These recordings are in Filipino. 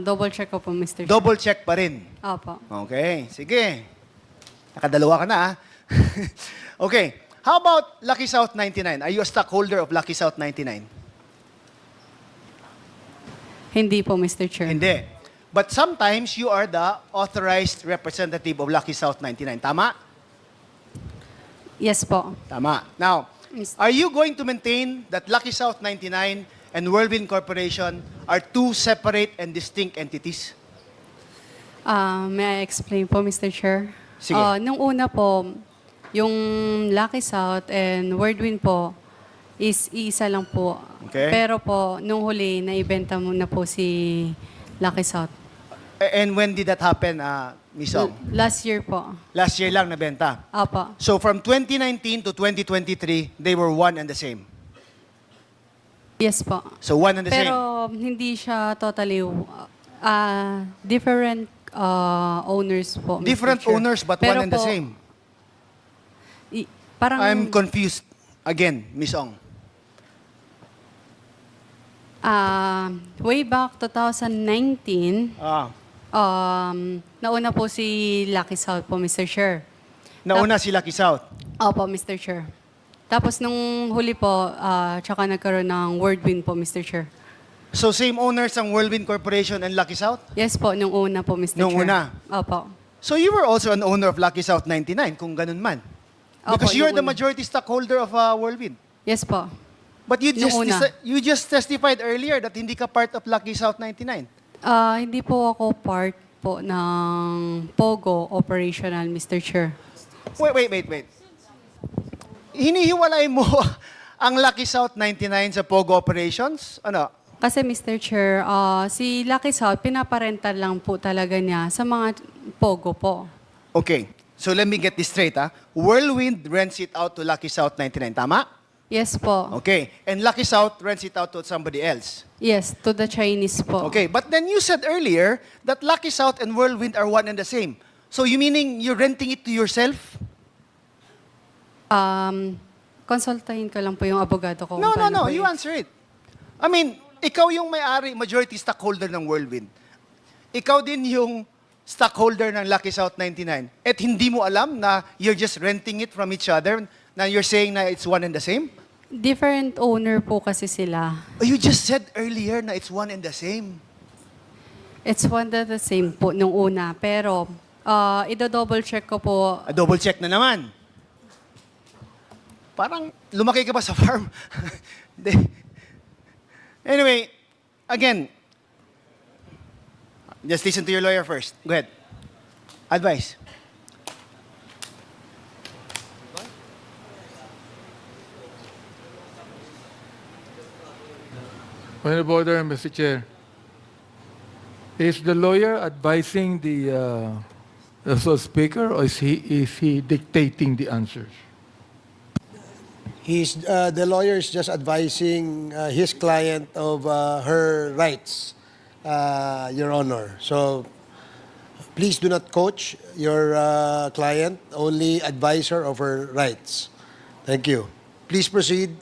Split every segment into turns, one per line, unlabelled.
Double check ko po, Mr. Chair.
Double check pa rin.
Opo.
Okay, sige. Nakadalawa ka na, ah. Okay. How about Lucky South 99? Are you a stockholder of Lucky South 99?
Hindi po, Mr. Chair.
Hindi. But sometimes you are the authorized representative of Lucky South 99. Tama?
Yes po.
Tama. Now,
Yes.
are you going to maintain that Lucky South 99 and Whirlwind Corporation are two separate and distinct entities?
May I explain po, Mr. Chair?
Sige.
Nung una po, yung Lucky South and Wordwin po is isa lang po.
Okay.
Pero po, nung huli, naibenta mo na po si Lucky South.
And when did that happen, Ms. Ong?
Last year po.
Last year lang nabenta.
Opo.
So from 2019 to 2023, they were one and the same.
Yes po.
So one and the same.
Pero hindi siya totally different owners po, Mr.
Different
Chair.
owners but
Pero
one and the
po,
same.
Parang
I'm confused again, Ms. Ong.
way back 2019, nauna po si Lucky South po, Mr. Chair.
Nauna si Lucky South.
Opo, Mr. Chair. Tapos nung huli po, tsaka nagkaroon ng Wordwin po, Mr. Chair.
So same owners ang Whirlwind Corporation and Lucky South?
Yes po, nung una po, Mr.
Nung
Chair.
una?
Opo.
So you were also an owner of Lucky South 99, kung ganun man. Because
Opo,
you're
nung
the
una.
majority stockholder of Whirlwind.
Yes po.
But you
Nung una.
just testified earlier that hindi ka part of Lucky South 99.
Hindi po ako part po ng POGO operational, Mr. Chair.
Wait. Hinihiwalay mo ang Lucky South 99 sa Pogo Operations? Ano?
Kasi Mr. Chair, si Lucky South, pinaparental lang po talaga niya sa mga POGO po.
Okay. So let me get this straight, ha? Whirlwind rents it out to Lucky South 99, tama?
Yes po.
Okay. And Lucky South rents it out to somebody else.
Yes, to the Chinese po.
Okay. But then you said earlier that Lucky South and Whirlwind are one and the same. So you meaning you're renting it to yourself?
Konsultahin ko lang po yung abogado ko.
No.
kung paano po
You
yun.
answer it. I mean, ikaw yung may-ari, majority stockholder ng Whirlwind. Ikaw din yung stockholder ng Lucky South 99. At hindi mo alam na you're just renting it from each other, na you're saying na it's one and the same?
Different owner po kasi sila.
Oh, you just said earlier na it's one and the same.
It's one and the same po nung una. Pero, ida-double check ko po.
Double check na naman. Parang lumaki ka ba sa farm? Hindi. Anyway, again, just listen to your lawyer first. Go ahead. Advice.
Point of order, Mr. Chair. Is the lawyer advising the speaker, or is he dictating the answers?
The lawyer is just advising his client of her rights, Your Honor. So please do not coach your client, only advise her of her rights. Thank you. Please proceed,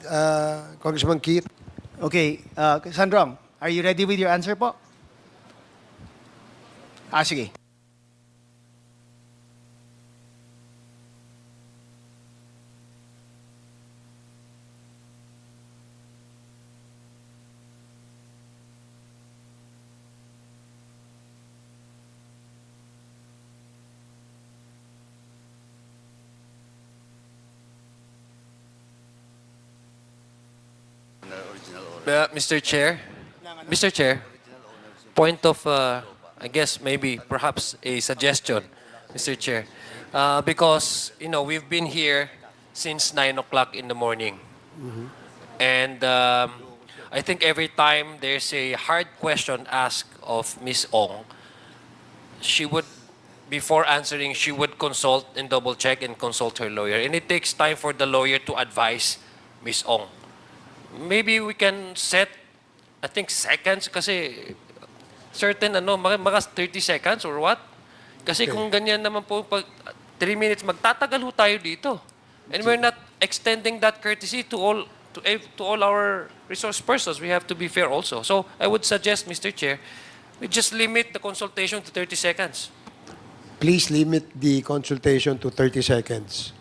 Congressman Keith.
Okay, Sandrong, are you ready with your answer po? Sige.
Mr. Chair, point of, I guess maybe perhaps a suggestion, Mr. Chair, because we've been here since 9 o'clock in the morning, and I think every time there's a hard question asked of Ms. Ong, she would, before answering, she would consult and double check and consult her lawyer, and it takes time for the lawyer to advise Ms. Ong. Maybe we can set, I think, seconds kasi certain mga 30 seconds or what? Kasi kung ganyan naman po, pag 3 minutes, magtatagal ho tayo dito. And we're not extending that courtesy to all our resource persons. We have to be fair also. So I would suggest, Mr. Chair, We just limit the consultation to 30 seconds.
Please limit the consultation to 30 seconds.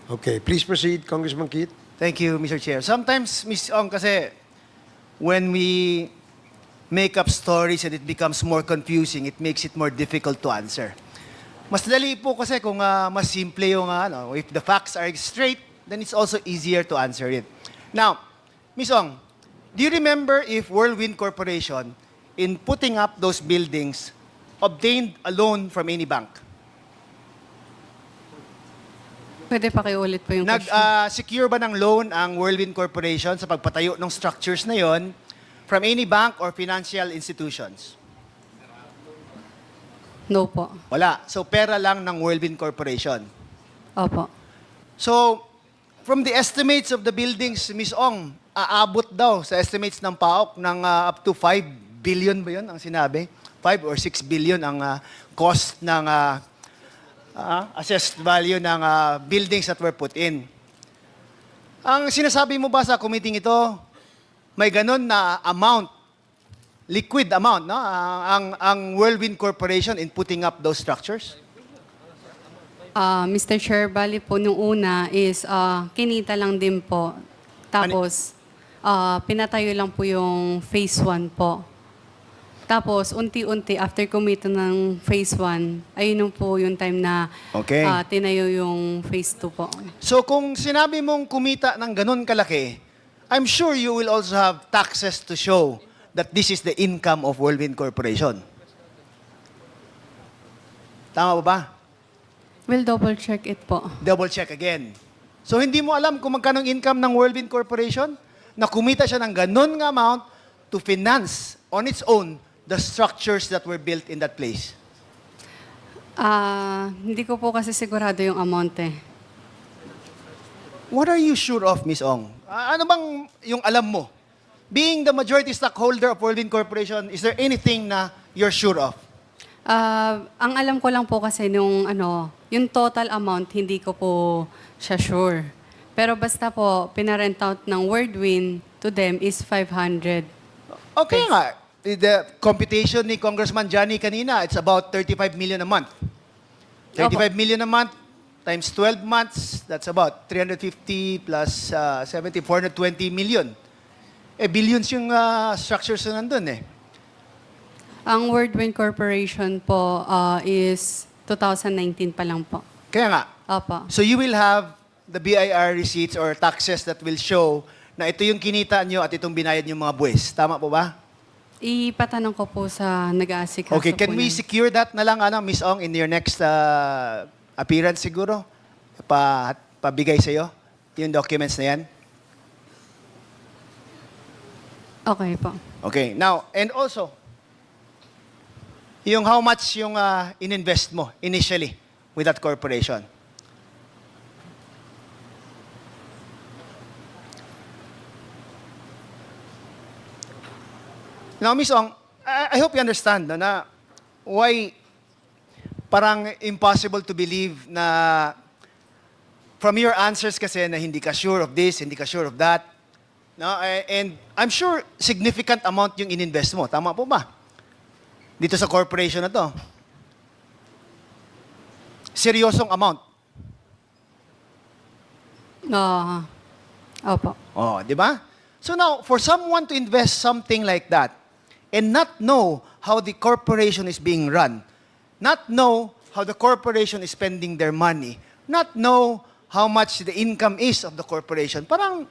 Okay, please proceed, Congressman Keith.
Thank you, Mr. Chair. Sometimes, Ms. Ong, kasi when we make up stories and it becomes more confusing, it makes it more difficult to answer. Mas dali po kasi kung mas simple yung if the facts are straight, then it's also easier to answer it. Now, Ms. Ong, do you remember if Whirlwind Corporation, in putting up those buildings, obtained a loan from any bank?
Pwede pakiulit po yung question.
Nag-secure ba ng loan ang Whirlwind Corporation sa pagpatayo ng structures na yon from any bank or financial institutions?
No po.
Wala. So, pera lang ng Whirlwind Corporation.
Opo.
So, from the estimates of the buildings, Ms. Ong, aabot daw sa estimates ng PAOK ng up to 5 billion ba yun ang sinabi? 5 or 6 billion ang cost ng assessed value ng buildings that were put in. Ang sinasabi mo ba sa committee ito, may ganun na amount, liquid amount, no? Ang Whirlwind Corporation in putting up those structures?
Mr. Chair, bali po nung una is kinita lang din po. Tapos, pinatayo lang po yung phase 1 po. Tapos, unti-unti, after kumita ng phase 1, ayun po yung time na
Okay.
tinayo yung phase 2 po.
So kung sinabi mong kumita ng ganun kalaki, I'm sure you will also have taxes to show that this is the income of Whirlwind Corporation. Tama ba ba?
We'll double check it po.
Double check again. So hindi mo alam kung magkano ang income ng Whirlwind Corporation? Na kumita siya ng ganun nga amount to finance on its own the structures that were built in that place.
Hindi ko po kasi sigurado yung amount eh.
What are you sure of, Ms. Ong? Ano bang yung alam mo? Being the majority stockholder of Whirlwind Corporation, is there anything na you're sure of?
Ang alam ko lang po kasi nung yung total amount, hindi ko po siya sure. Pero basta po, pinarent out ng Whirlwind to them is 500.
Okay nga. The computation ni Congressman Johnny kanina, it's about 35 million a month. 35 million a month times 12 months, that's about 350 plus 70, 420 million. Billions yung structures na nandun eh.
Ang Whirlwind Corporation po is 2019 pa lang po.
Kaya nga.
Opo.
So you will have the BIR receipts or taxes that will show na ito yung kinita nyo at itong binayad nyo mga buwis. Tama po ba?
Ipatanong ko po sa nag-aasikaso
Okay,
po
can we
nun.
secure that na lang, Ms. Ong, in your next appearance siguro? Pabigay sa'yo yung documents na yan?
Okay po.
Okay, now, and also, yung how much yung ininvest mo initially with that corporation? Now, Ms. Ong, I hope you understand na why parang impossible to believe na from your answers kasi na hindi ka sure of this, hindi ka sure of that. No? And I'm sure significant amount yung ininvest mo. Tama po ba? Dito sa corporation na to. Seryosong amount.
Opo.
Oh, di ba? So now, for someone to invest something like that and not know how the corporation is being run, not know how the corporation is spending their money, not know how much the income is of the corporation, parang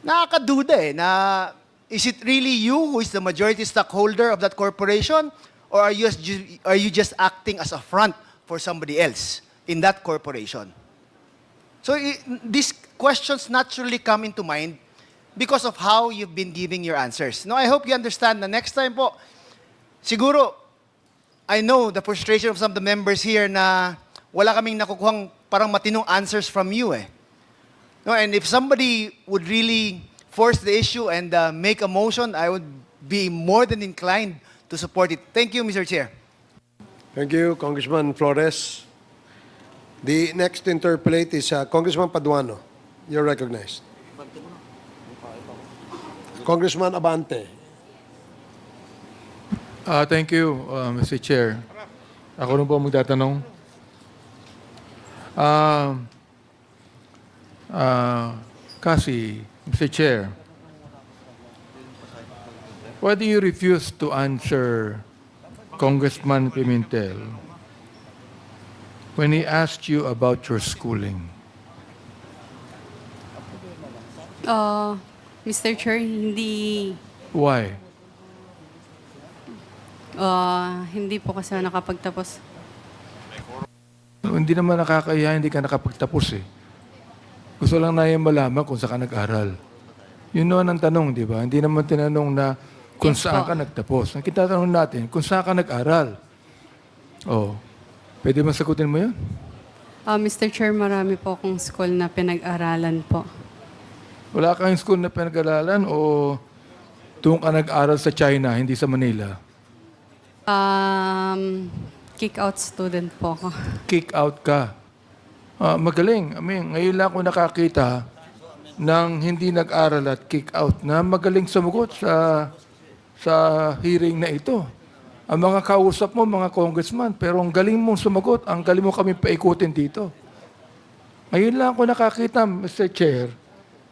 nakakaduda eh, na is it really you who is the majority stockholder of that corporation, or are you just acting as a front for somebody else in that corporation? So these questions naturally come into mind because of how you've been giving your answers. No, I hope you understand na next time po, siguro, I know the frustration of some of the members here na wala kaming nakukuhang parang matinong answers from you eh. No, and if somebody would really force the issue and make a motion, I would be more than inclined to support it. Thank you, Mr. Chair.
Thank you, Congressman Flores. The next to interpolate is Congressman Paduano. You're recognized. Congressman Abante.
Thank you, Mr. Chair. Ako rin po magtatanong. Kasi, Mr. Chair, why do you refuse to answer Congressman Pimentel when he asked you about your schooling?
Mr. Chair, hindi
Why?
hindi po kasi ako nakapagtapos.
Hindi naman nakakaya, hindi ka nakapagtapos eh. Gusto lang na yung malaman kung saan ka nag-aral. Yun naman ang tanong, di ba? Hindi naman tinanong na kung
Yes
saan
po.
ka nagtapos. Ang kitatanong natin, kung saan ka nag-aral. Oh, pwede mo sagutin mo yun?
Mr. Chair, marami po akong school na pinag-aralan po.
Wala kang school na pinag-aralan o doon ka nag-aral sa China, hindi sa Manila?
Kick-out student po ako.
Kick out ka. Magaling. I mean, ngayon lang ako nakakita ng hindi nag-aral at kick out na magaling sumagot sa hearing na ito. Ang mga kausap mo, mga congressman, pero ang galing mong sumagot, ang galing mo kami paikutin dito. Ngayon lang ako nakakita, Mr. Chair,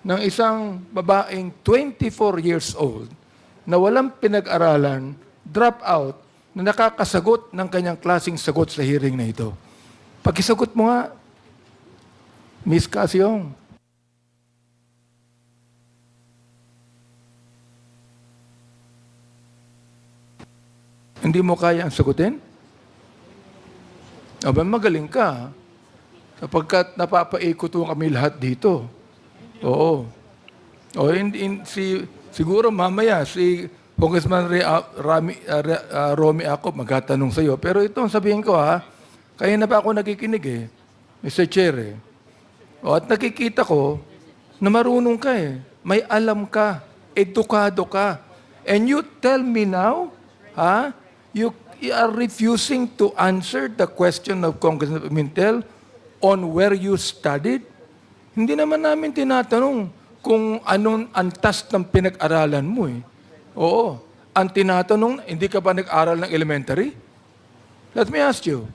ng isang babaeng 24 years old na walang pinag-aralan, drop out, na nakakasagot ng kanyang klaseng sagot sa hearing na ito. Pakisagot mo nga, Miss Casyong. Hindi mo kaya ang sagutin? Aba, magaling ka. Sapagkat napapaikot mo kami lahat dito. Oo. O, siguro mamaya, si Congressman Romy ako magtatanong sa iyo. Pero ito, sabihin ko kaya na pa ako nakikinig Mr. Chair O, at nakikita ko na marunong ka May alam ka. Edukado ka. And you tell me now, you are refusing to answer the question of Congressman Pimentel on where you studied? Hindi naman namin tinatanong kung anong antas ng pinag-aralan mo Oo. Ang tinatanong, hindi ka ba nag-aral ng elementary? Let me ask you.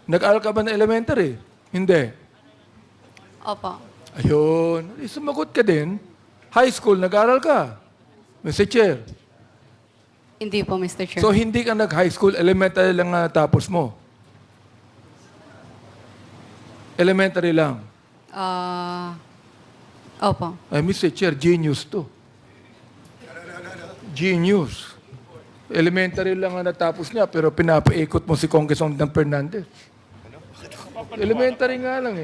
Nag-aral ka ba ng elementary? Hindi.
Opo.
Ayun. Sumagot ka din. High school, nag-aral ka. Mr. Chair.
Hindi po, Mr. Chair.
So, hindi ka nag-high school, elementary lang tapos mo. Elementary lang.
Opo.
Ay, Mr. Chair, genius to. Genius. Elementary lang ang natapos niya, pero pinapaikot mo si Congressman Dan Fernandez. Elementary nga lang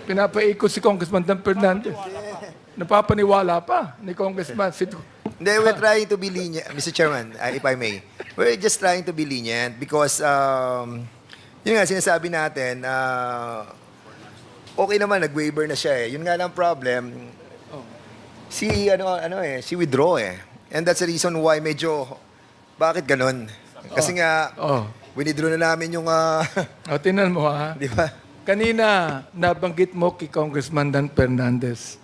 Pinapaikot si Congressman Dan Fernandez. Napapaniwala pa ni Congressman.
Hindi, we're trying to be lenient, Mr. Chairman, if I may. We're just trying to be lenient because, yun nga, sinasabi natin, okay naman, nag-waiver na siya Yun nga lang problem, si withdraw And that's the reason why medyo, bakit ganun? Kasi nga, winidraw na namin yung,
Tingnan mo
di ba?
Kanina, nabanggit mo kay Congressman Dan Fernandez.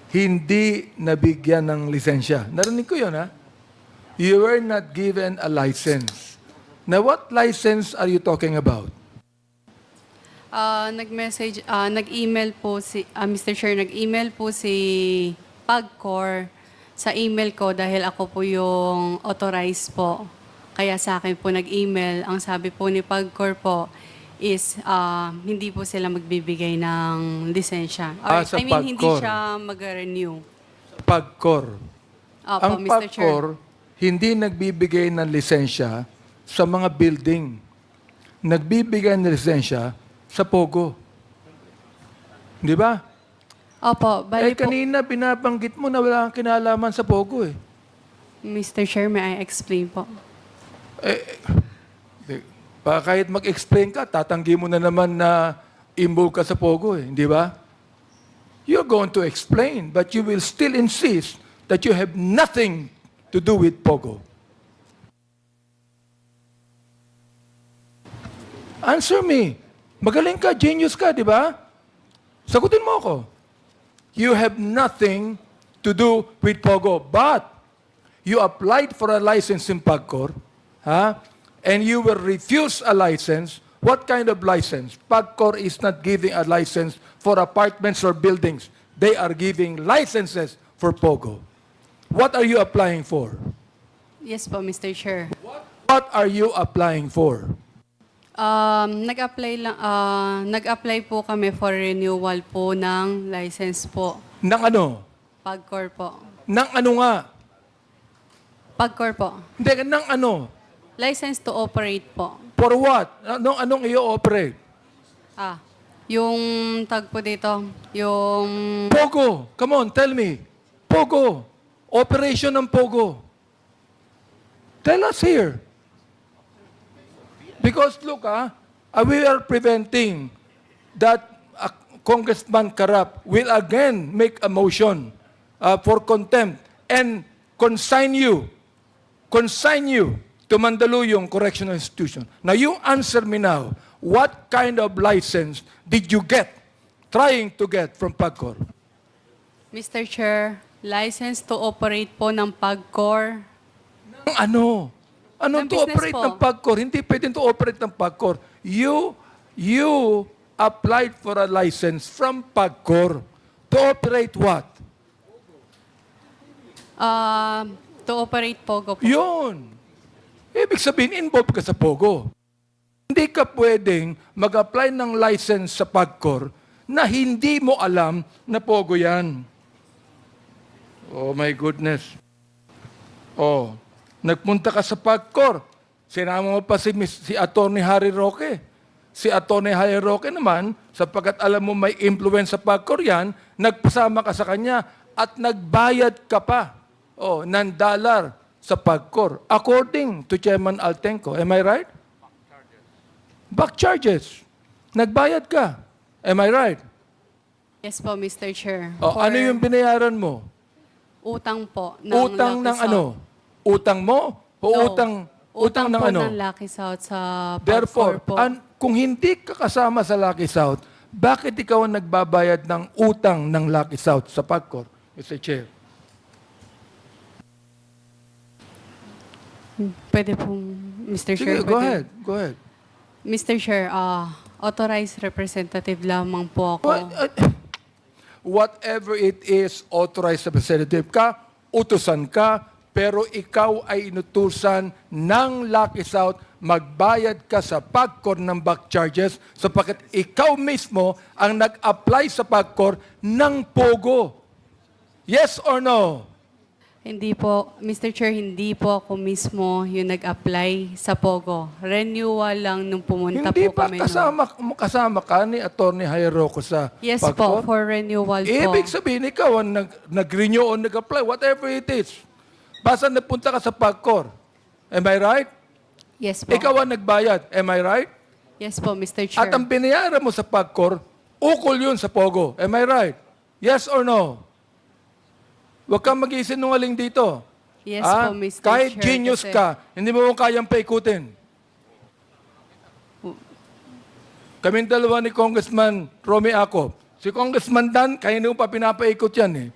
Hindi nabigyan ng lisensya. Narinig ko yun, You were not given a license. Now, what license are you talking about?
Nag-email po Mr. Chair, nag-email po si PAGCOR sa email ko dahil ako po yung authorized po. Kaya sa akin po nag-email. Ang sabi po ni PAGCOR po is hindi po sila magbibigay ng lisensya. Or,
Sa
hindi
PAGCOR.
siya mag-renew.
PAGCOR.
Opo,
Ang
Mr. Chair.
PAGCOR, hindi nagbibigay ng lisensya sa mga building. Nagbibigay ng lisensya sa POGO. Di ba?
Opo, bali po.
Kanina binabanggit mo na wala kang kinalaman sa POGO
Mr. Chair, may I explain po?
Kahit mag-explain ka, tatanggi mo na naman na involved ka sa POGO Hindi ba? You're going to explain, but you will still insist that you have nothing to do with POGO. Answer me. Magaling ka, genius ka, di ba? Sagutin mo ako. You have nothing to do with POGO, but you applied for a license in PAGCOR, and you were refused a license. What kind of license? PAGCOR is not giving a license for apartments or buildings. They are giving licenses for POGO. What are you applying for?
Yes po, Mr. Chair.
What are you applying for?
Nag-apply po kami for renewal po ng license po.
Nang ano?
PAGCOR po.
Nang ano nga?
PAGCOR po.
Hindi, nang ano?
License to operate po.
For what? Anong i-operate?
Yung tag po dito, yung
POGO. Come on, tell me. POGO. Operation ng POGO. Tell us here. Because look, we are preventing that Congressman Karap will again make a motion for contempt and consign you to Mandaluyong Correctional Institution. Now, you answer me now. What kind of license did you trying to get from PAGCOR?
Mr. Chair, license to operate po ng PAGCOR.
Ng ano? Anong
Ng
to
business
operate
po.
ng PAGCOR? Hindi pwedeng to operate ng PAGCOR. You applied for a license from PAGCOR to operate what?
To operate POGO po.
Yun. Ibig sabihin, involved ka sa POGO. Hindi ka pwedeng mag-apply ng license sa PAGCOR na hindi mo alam na POGO yan. Oh my goodness. Oh, nagpunta ka sa PAGCOR. Sinama mo pa si Atty. Harry Roque. Si Atty. Harry Roque naman, sapagkat alam mo may influence sa PAGCOR yan, nagpasama ka sa kanya at nagbayad ka pa ng dollar sa PAGCOR. According to Chairman Altenco. Am I right? Back charges. Nagbayad ka. Am I right?
Yes po, Mr. Chair.
Oh,
For
ano yung binayaran mo?
utang po ng
Utang
Lucky
ng
South.
ano? Utang mo? O
No.
utang ng
po
ano?
ng Lucky South sa
Therefore,
PAGCOR po.
kung hindi ka kasama sa Lucky South, bakit ikaw ang nagbabayad ng utang ng Lucky South sa PAGCOR, Mr. Chair?
Pwede po, Mr.
Sige,
Chair.
go
pwede.
ahead. Go ahead.
Mr. Chair, authorized representative lamang po ako.
Whatever it is, authorized representative ka, utusan ka, pero ikaw ay inutusan ng Lucky South, magbayad ka sa PAGCOR ng back charges sapagkat ikaw mismo ang nag-apply sa PAGCOR ng POGO. Yes or no?
Hindi po, Mr. Chair, hindi po ako mismo yung nag-apply sa POGO. Renewal lang nung pumunta
Hindi
po
ba
kami.
kasama ka ni Atty. Jairo sa
Yes
PAGCOR?
po, for renewal po.
Ibig sabihin, ikaw ang nag-renew o nag-apply, whatever it is. Basta napunta ka sa PAGCOR. Am I right?
Yes po.
Ikaw ang nagbayad. Am I right?
Yes po, Mr. Chair.
At ang binayaran mo sa PAGCOR, ukol yun sa POGO. Am I right? Yes or no? Huwag kang mag-isinungaling dito.
Yes po, Mr.
Kahit
Chair,
genius
kasi-
ka, hindi mo kayang paikutin. Kaming dalawa ni Congressman Romy Acop. Si Congressman Dan, kaya hindi mo pa pinapaikot yan eh.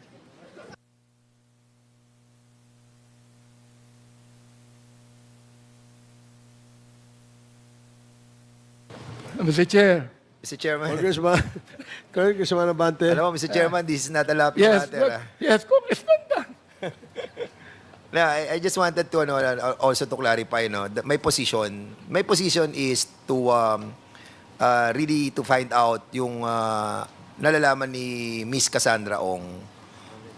Mr. Chair.
Mr. Chairman.
Congressman Abante.
Alam mo, Mr. Chairman, this is not a laughing
Yes,
matter.
yes, Congressman Dan.
No, I just wanted to also to clarify my position is to really to find out yung nalalaman ni Miss Cassandra Ong.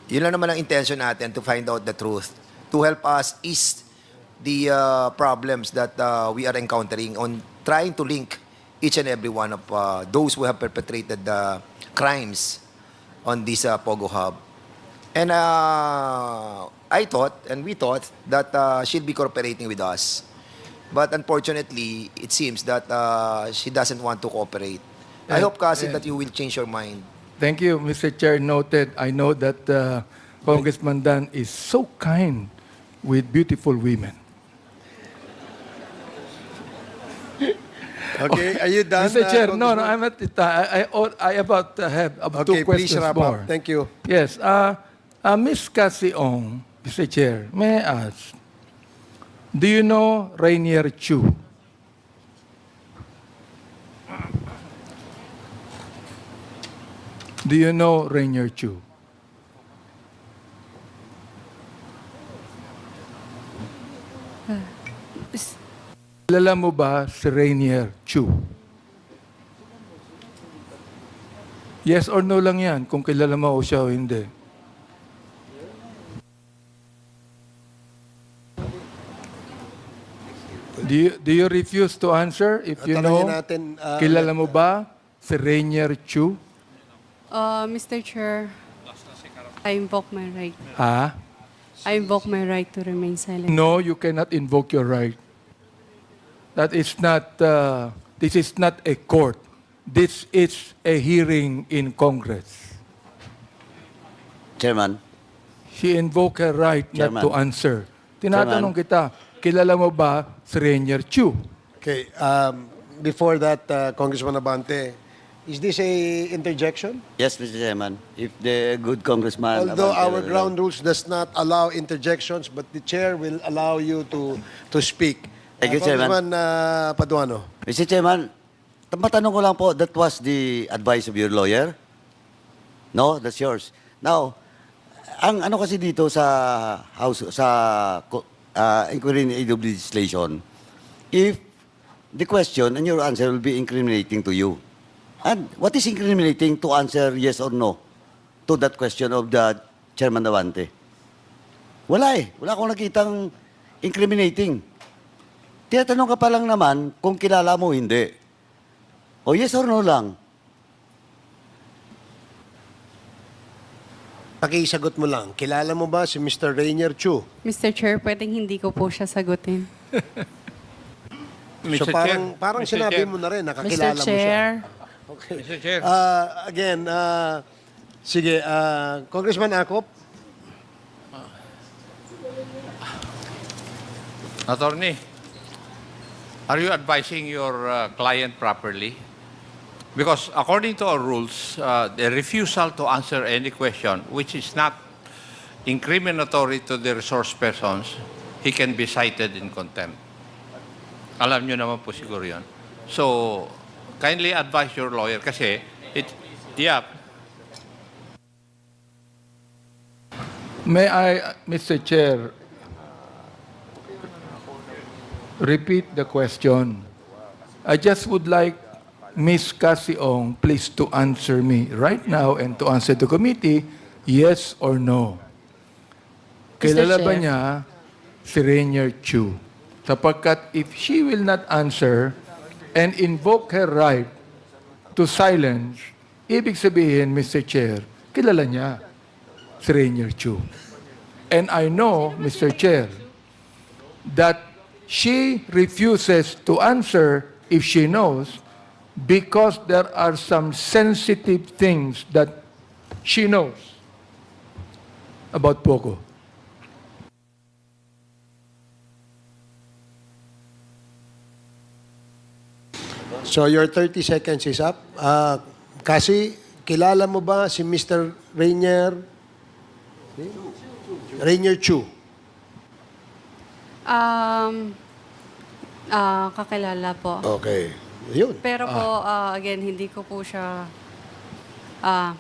Yun lang naman ang intention natin, to find out the truth, to help us ease the problems that we are encountering on trying to link each and every one of those who have perpetrated crimes on this Pogo Hub. And I thought, and we thought, that she'll be cooperating with us. But unfortunately, it seems that she doesn't want to cooperate. I hope, kasi, that you will change your mind.
Thank you, Mr. Chair. Noted. I know that Congressman Dan is so kind with beautiful women.
Okay, are you done?
Mr. Chair, no,
Congressman?
I'm at the time. I about have
Okay,
two questions
please wrap
more.
up. Thank you.
Yes. Miss Cassie Ong, Mr. Chair, may I ask, do you know Rainier Chu? Do you know Rainier Chu? Kilala mo ba si Rainier Chu? Yes or no lang yan, kung kilala mo o siya o hindi. Do you refuse to answer if you know?
Tanungin natin,
Kilala mo ba si Rainier Chu?
Mr. Chair, I invoke my right.
Ha?
I invoke my right to remain silent.
No, you cannot invoke your right. That is not, this is not a court. This is a hearing in Congress.
Chairman,
She invoked her right not
Chairman.
to answer. Tinatanong kita, kilala mo ba si Rainier Chu?
Okay, before that, Congressman Abante, is this a interjection?
yes, Mr. Chairman, if the good congressman...
Although
Abante
our
will-
ground rules does not allow interjections, but the chair will allow you to speak.
Thank you, Chairman.
Congressman Paduano.
Mr. Chairman, matanong ko lang po, that was the advice of your lawyer? No, that's yours. Now, ang ano kasi dito sa House, sa inquiry in aid of legislation, if the question and your answer will be incriminating to you. And what is incriminating to answer yes or no to that question of the Chairman Navante? Wala eh. Wala akong nakitang incriminating. Tinatanong ka pa lang naman kung kilala mo o hindi. O yes or no lang.
Pakisagot mo lang, kilala mo ba si Mr. Rainier Chu?
Mr. Chair, pwedeng hindi ko po siya sagutin.
So parang sinabi mo na rin, nakakilala mo
Mr.
siya.
Chair,
Okay.
Mr. Chair.
Again, sige, Congressman Acop.
Attorney, are you advising your client properly? Because according to our rules, the refusal to answer any question which is not incriminatory to the resource persons, he can be cited in contempt. Alam nyo naman po siguro yun. So, kindly advise your lawyer kasi, yeah,
May I, Mr. Chair, repeat the question? I just would like Ms. Casiong please to answer me right now and to answer the committee, yes or no. Kilala ba
Chair.
niya si Rainier Chu? Sapagkat if she will not answer and invoke her right to silence, ibig sabihin, Mr. Chair, kilala niya si Rainier Chu. And I know, Mr. Chair, that she refuses to answer if she knows because there are some sensitive things that she knows about Pogo.
So your 30 seconds is up. Kasi, kilala mo ba si Mr. Rainier? Rainier Chu.
kakilala po.
Okay. Yun.
Pero po, again, hindi ko po siya,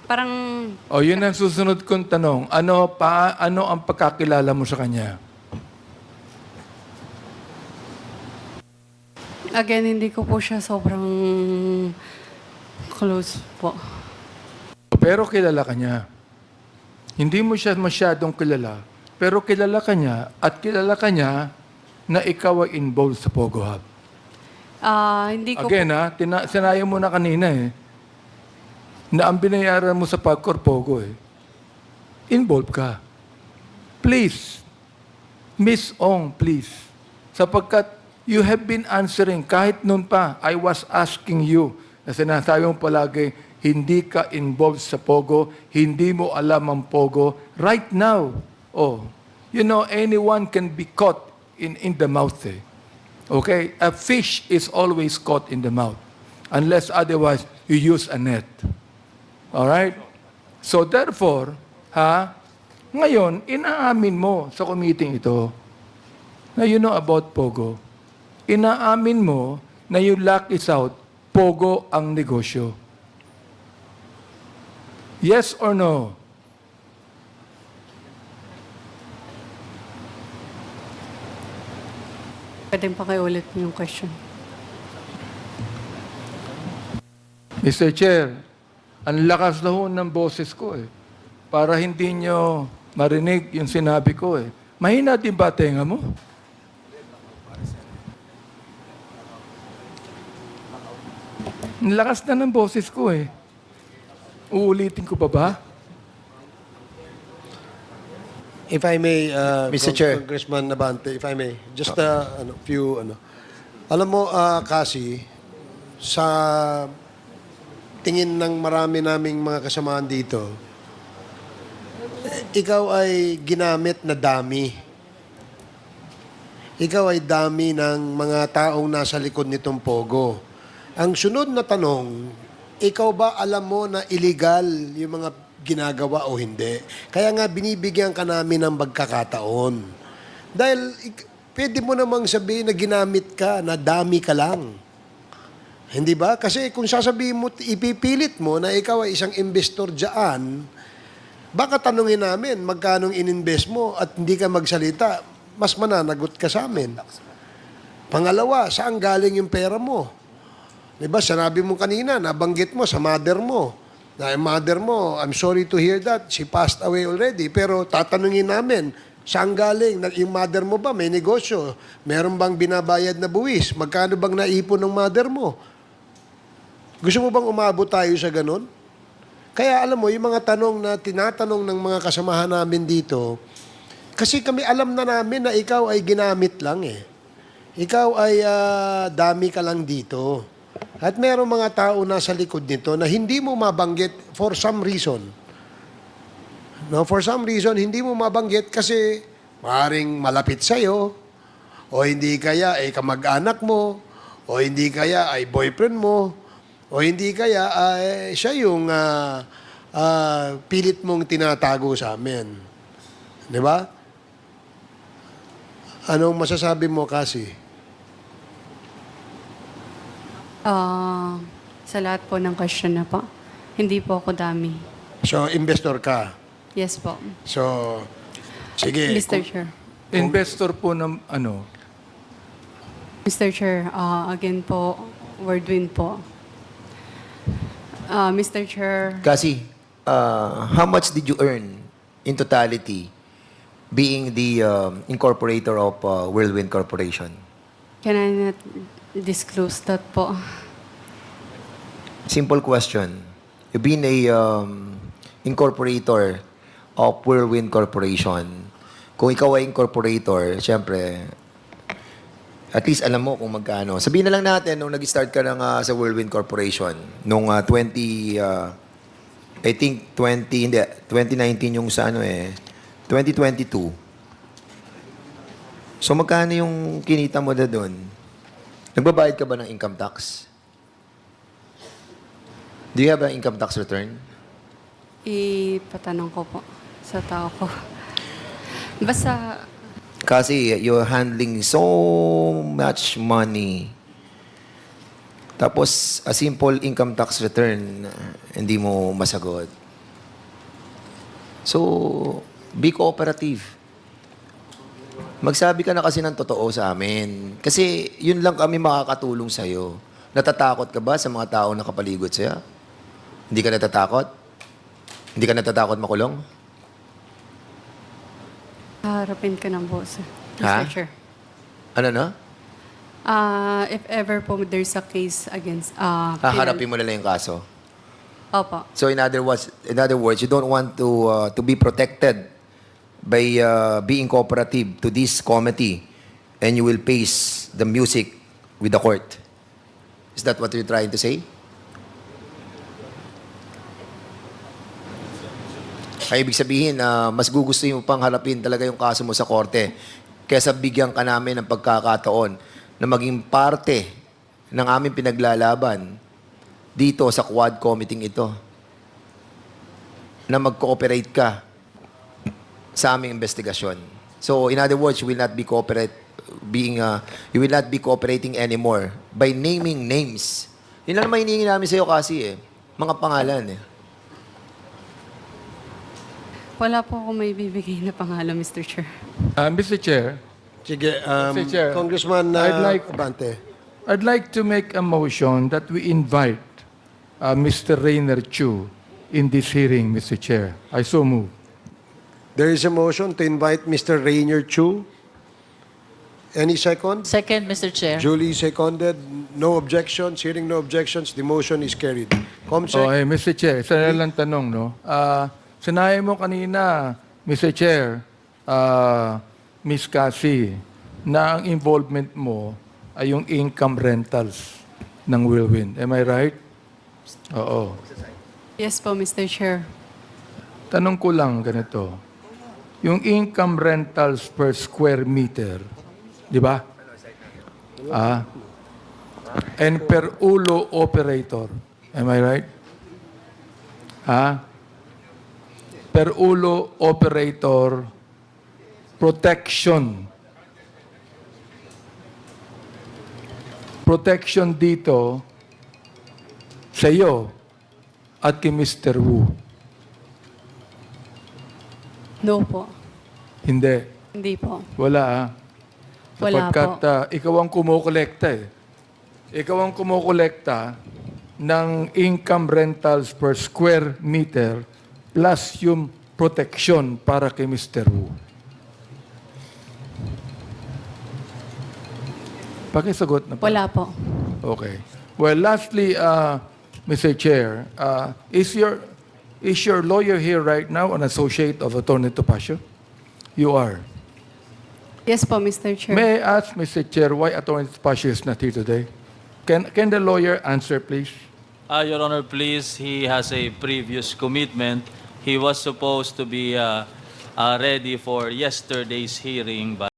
parang,
O, yun ang susunod kong tanong. Ano ang pagkakilala mo sa kanya?
again, hindi ko po siya sobrang close po.
Pero kilala ka niya. Hindi mo siya masyadong kilala, pero kilala ka niya at kilala ka niya na ikaw ay involved sa Pogo Hub.
Hindi ko
Again, sinayo mo na kanina na ang binayaran mo sa Pagcor Pogo involved ka. Please, Miss Ong, please. Sapagkat you have been answering, kahit noon pa, I was asking you, na sinasabi mo palagi, hindi ka involved sa Pogo, hindi mo alam ang Pogo. Right now, anyone can be caught in the mouth. Okay? A fish is always caught in the mouth. Unless otherwise, you use a net. All right? So therefore, Ngayon, inaamin mo sa committee ito na you know about Pogo. Inaamin mo na you lock it out, Pogo ang negosyo. Yes or no?
Pwede pa kayo ulit yung question.
Mr. Chair, ang lakas na ho ng boses ko eh. Para hindi nyo marinig yung sinabi ko eh. Mahina din ba tenga mo? Ang lakas na ng boses ko eh. Uulitin ko pa ba?
If I may,
Mr. Chair.
Congressman Nabante, if I may, just few, Alam mo, kasi, sa tingin ng marami naming mga kasamahan dito, ikaw ay ginamit na dami. Ikaw ay dami ng mga taong nasa likod nitong Pogo. Ang sunod na tanong, ikaw ba alam mo na illegal yung mga ginagawa o hindi? Kaya nga binibigyan ka namin ng pagkakataon. Dahil pwede mo namang sabihin na ginamit ka, na dami ka lang. Hindi ba? Kasi kung sasabihin mo, ipipilit mo na ikaw ay isang investor dyan, baka tanungin namin magkano ininvest mo at hindi ka magsalita, mas mananagot ka sa amin. Pangalawa, saan galing yung pera mo? Diba, sinabi mo kanina, nabanggit mo sa mother mo. Na yung mother mo, I'm sorry to hear that, she passed away already. Pero tatanungin namin, saan galing? Yung mother mo ba, may negosyo? Meron bang binabayad na buwis? Magkano bang naipon ng mother mo? Gusto mo bang umabot tayo sa ganun? Kaya alam mo, yung mga tanong na tinatanong ng mga kasamahan namin dito, kasi kami alam na namin na ikaw ay ginamit lang eh. Ikaw ay dami ka lang dito. At merong mga tao na sa likod nito na hindi mo mabanggit for some reason. No, for some reason, hindi mo mabanggit kasi maaaring malapit sa'yo, o hindi kaya ay kamag-anak mo, o hindi kaya ay boyfriend mo, o hindi kaya ay siya yung pilit mong tinatago sa amin. Di ba? Anong masasabi mo kasi?
Sa lahat po ng question na po, hindi po ako dami.
So, investor ka.
Yes po.
So, sige.
Mr. Chair.
Investor po ng ano?
Mr. Chair, again po, Wordwin po. Mr. Chair,
Kasi, how much did you earn in totality being the incorporator of Whirlwind Corporation?
can I not disclose that po?
Simple question. You've been a incorporator of Whirlwind Corporation. Kung ikaw ay incorporator, siyempre, at least alam mo kung magkano. Sabihin na lang natin, nung nag-start ka sa Whirlwind Corporation, nung 2019 yung sa 2022. So magkano yung kinita mo na doon? Nagbabayad ka ba ng income tax? Do you have an income tax return?
Ipatanong ko po sa tao ko. Basta,
Kasi you're handling so much money. Tapos, a simple income tax return, hindi mo masagot. So, be cooperative. Magsabi ka na kasi ng totoo sa amin. Kasi yun lang kami makakatulong sa'yo. Natatakot ka ba sa mga tao na kapaligid sa'yo? Hindi ka natatakot? Hindi ka natatakot makulong?
harapin ka ng boss,
Ha?
Mr. Chair.
Ano na?
If ever po there's a case against...
Haharapin mo na lang yung kaso.
Opo.
So in other words, you don't want to be protected by being cooperative to this committee, and you will face the music with the court. Is that what you're trying to say? Ay, ibig sabihin, mas gugustuhin mo pang harapin talaga yung kaso mo sa korte kaysa bigyan ka namin ng pagkakataon na maging parte ng aming pinaglalaban dito sa Quad Committee ito na mag-cooperate ka. sa aming investigasyon. So, in other words, you will not be you will not be cooperating anymore by naming names. Yun lang naman hinihingi namin sa'yo kasi mga pangalan
Wala po ako may bibigay na pangalan, Mr. Chair.
Mr. Chair,
Sige,
Mr. Chair,
Congressman Abante.
I'd like to make a motion that we invite Mr. Rainer Chu in this hearing, Mr. Chair. I so move.
There is a motion to invite Mr. Rainier Chu. Any second?
Second, Mr. Chair.
Duly seconded. No objections. Hearing no objections, the motion is carried. Comsec,
Okay, Mr. Chair, isa na lang tanong, no? Sinabi mo kanina, Mr. Chair, Miss Cassie, na ang involvement mo ay yung income rentals ng Whirlwind. Am I right? Oo.
Yes po, Mr. Chair.
Tanong ko lang ganito. Yung income rentals per square meter, di ba? And per ulo operator. Am I right? Per ulo operator protection. Protection dito sa iyo at kay Mr. Wu.
No po.
Hindi.
Hindi po.
Wala
Wala
Sapagkat
po.
ikaw ang kumukolekta eh. Ikaw ang kumukolekta ng income rentals per square meter plus yung protection para kay Mr. Wu. Pakisagot na po.
Wala po.
Okay. Well, lastly, Mr. Chair, is your lawyer here right now an associate of Attorney Topacio? You are.
Yes po, Mr. Chair.
May I ask, Mr. Chair, why Attorney Topacio is not here today? Can the lawyer answer, please?
Your Honor, please, he has a previous commitment. He was supposed to be ready for yesterday's hearing, but